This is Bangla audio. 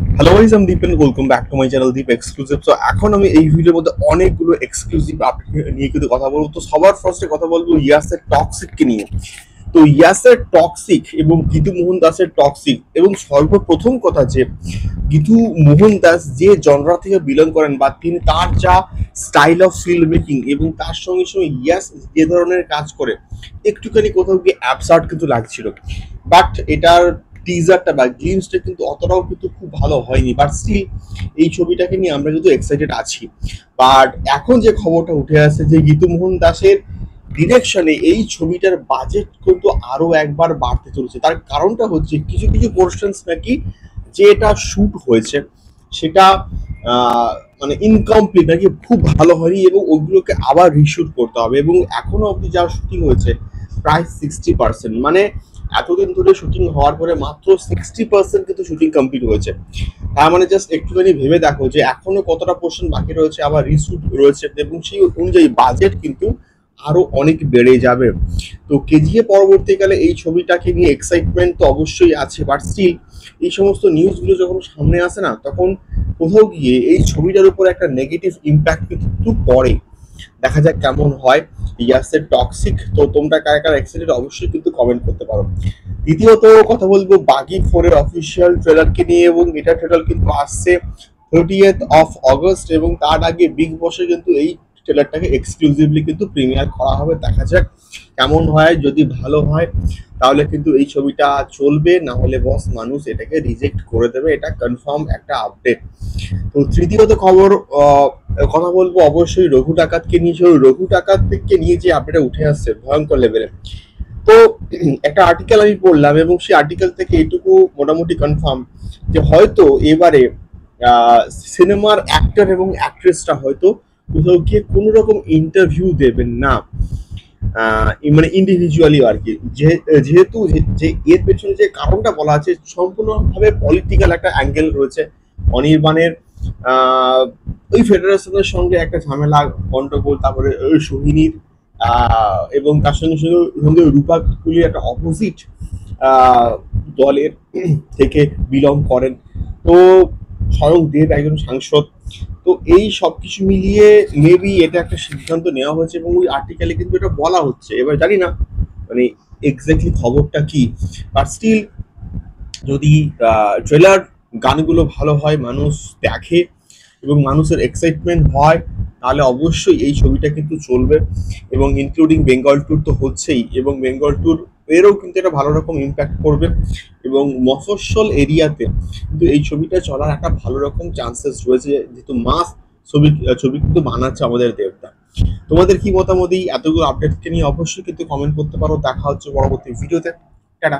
হ্যালো গাইস, আমি Deep and welcome back to my channel Deep exclusive. So এখন আমি এই ভিডিওর মধ্যে অনেকগুলো এক্সক্লুসিভ আপডেট নিয়ে কিন্তু কথা বলবো। তো সবার ফার্স্টে কথা বলবো ইয়াসের টক্সিককে নিয়ে। তো ইয়াসের টক্সিক এবং গীতু মোহন দাসের টক্সিক, এবং সর্বপ্রথম কথা যে গীতু মোহন দাস যে জনরা থেকে বিলং করেন বা তিনি তার যা স্টাইল অফ ফিল্ম মেকিং এবং তার সঙ্গে সঙ্গে ইয়াস যে ধরনের কাজ করে একটুখানি কোথাও গিয়ে অ্যাবসার্ড কিন্তু লাগছিল। বাট এটার টিজারটা বা গ্লিমসটা কিন্তু অতটাও কিন্তু খুব ভালো হয়নি, বাট স্টিল এই ছবিটাকে নিয়ে আমরা কিন্তু এক্সাইটেড আছি। বাট এখন যে খবরটা উঠে আসছে যে গীতু মোহন দাসের ডিরেকশনে এই ছবিটার বাজেট কিন্তু আরো একবার বাড়তে চলেছে। তার কারণটা হচ্ছে কিছু কিছু পোর্শনস নাকি যে এটা শুট হয়েছে সেটা মানে ইনকমপ্লিট নাকি খুব ভালো হয়নি, এবং ওইগুলোকে আবার রিশুট করতে হবে। এবং এখনো অবধি যা শুটিং হয়েছে প্রায় 60%, মানে এতদিন ধরে শুটিং হওয়ার পরে মাত্র 60% কিন্তু শুটিং কমপ্লিট হয়েছে। তার মানে জাস্ট একটুখানি ভেবে দেখো যে এখনো কতটা পোর্শন বাকি রয়েছে, আবার রিশুট রয়েছে, এবং সেই অনুযায়ী বাজেট কিন্তু আরো অনেক বেড়ে যাবে। তো কেজিএফ পরবর্তীকালে এই ছবিটাকে নিয়ে এক্সাইটমেন্ট তো অবশ্যই আছে, বাট স্টিল এই সমস্ত নিউজগুলো যখন সামনে আসে না, তখন কোথাও গিয়ে এই ছবিটার উপর একটা নেগেটিভ ইম্প্যাক্ট কিন্তু পড়ে। দেখা যাক কেমন হয় ইয়াসের টক্সিক। তো তোমরা কারা কারা এক্সাইটেড অবশ্যই কিন্তু কমেন্ট করতে পারো। দ্বিতীয়ত কথা বলবো বাগি 4 এর অফিসিয়াল ট্রেলারকে নিয়ে, এবং এটা ট্রেলার কিন্তু আসছে 30th অফ অগস্ট, এবং তার আগে বিগ বসে কিন্তু এই ট্রেলারটাকে এক্সক্লুসিভলি কিন্তু প্রিমিয়ার করা হবে। দেখা যাক কেমন হয়। যদি ভালো হয় তাহলে কিন্তু এই ছবিটা চলবে, না হলে বস মানুষ এটাকে রিজেক্ট করে দেবে, এটা কনফার্ম একটা আপডেট। তো তৃতীয়ত খবর কথা বলবো অবশ্যই রঘু ডাকাতকে নিয়ে। রঘু ডাকাতকে নিয়ে যে আপডেটটা উঠে আসছে ভয়ঙ্কর লেভেলে। তো একটা আর্টিকেল আমি পড়লাম, এবং সেই আর্টিকেল থেকে এইটুকু মোটামুটি কনফার্ম যে হয়তো এবারে সিনেমার অ্যাক্টর এবং অ্যাক্ট্রেসটা হয়তো কোথাও গিয়ে কোনো রকম ইন্টারভিউ দেবেন না, মানে ইন্ডিভিজুয়ালি আর কি। যেহেতু যে এর পেছনে যে কারণটা বলা আছে সম্পূর্ণভাবে পলিটিক্যাল একটা অ্যাঙ্গেল রয়েছে। অনির্বাণের ওই ফেডারেশনের সঙ্গে একটা ঝামেলা গন্ডগোল, তারপরে ওই সোহিনীর এবং তার সঙ্গে সঙ্গে সঙ্গে রূপা কুলির একটা অপোজিট দলের থেকে বিলং করেন। তো স্বয়ং দেব একজন সাংসদ। তো এই সবকিছু মিলিয়ে মেবি এটা একটা সিদ্ধান্ত নেওয়া হয়েছে, এবং ওই আর্টিকেলে কিন্তু এটা বলা হচ্ছে। এবার জানি না মানে এক্স্যাক্টলি খবরটা কি, বাট স্টিল যদি ট্রেলার গানগুলো ভালো হয়, মানুষ দেখে এবং মানুষের এক্সাইটমেন্ট হয়, তাহলে অবশ্যই এই ছবিটা কিন্তু চলবে। এবং ইনক্লুডিং বেঙ্গল ট্যুর তো হচ্ছেই, এবং বেঙ্গল ট্যুর এরও কিন্তু একটা ভালো রকম ইম্প্যাক্ট করবে, এবং মফস্বল এরিয়াতে কিন্তু এই ছবিটা চলার একটা ভালো রকম চান্সেস রয়েছে, যেহেতু মাস ছবি ছবি কিন্তু বানাচ্ছে আমাদের দেবতা। তোমাদের কি মতামত এই এতগুলো আপডেটকে নিয়ে অবশ্যই কিন্তু কমেন্ট করতে পারো। দেখা হচ্ছে পরবর্তী ভিডিওতে। টাটা।